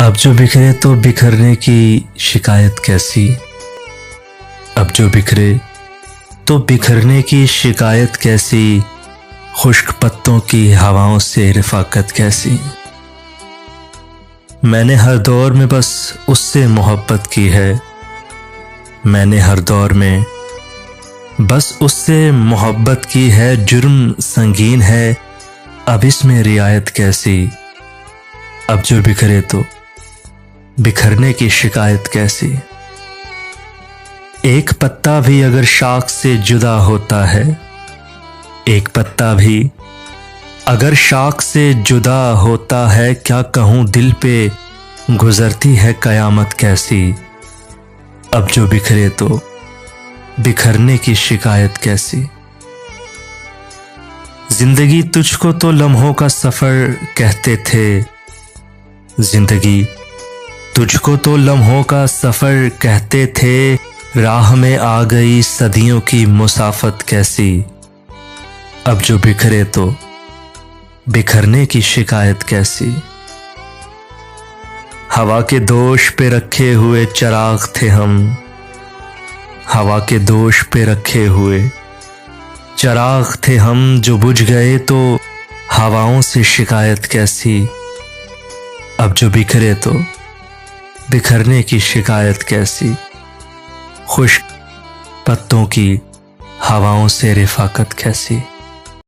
अब जो बिखरे तो बिखरने की शिकायत कैसी। अब जो बिखरे तो बिखरने की शिकायत कैसी। खुश्क पत्तों की हवाओं से रिफाकत कैसी। मैंने हर दौर में बस उससे मोहब्बत की है। मैंने हर दौर में बस उससे मोहब्बत की है। जुर्म संगीन है, अब इसमें रियायत कैसी। अब जो बिखरे तो बिखरने की शिकायत कैसी। एक पत्ता भी अगर शाख से जुदा होता है, एक पत्ता भी अगर शाख से जुदा होता है, क्या कहूँ दिल पे गुजरती है कयामत कैसी। अब जो बिखरे तो बिखरने की शिकायत कैसी। जिंदगी तुझको तो लम्हों का सफर कहते थे। जिंदगी तुझको तो लम्हों का सफर कहते थे। राह में आ गई सदियों की मुसाफत कैसी। अब जो बिखरे तो बिखरने की शिकायत कैसी। हवा के दोष पे रखे हुए चिराग थे हम। हवा के दोष पे रखे हुए चिराग थे हम, जो बुझ गए तो हवाओं से शिकायत कैसी। अब जो बिखरे तो बिखरने की शिकायत कैसी। खुश्क पत्तों की हवाओं से रिफाकत कैसी।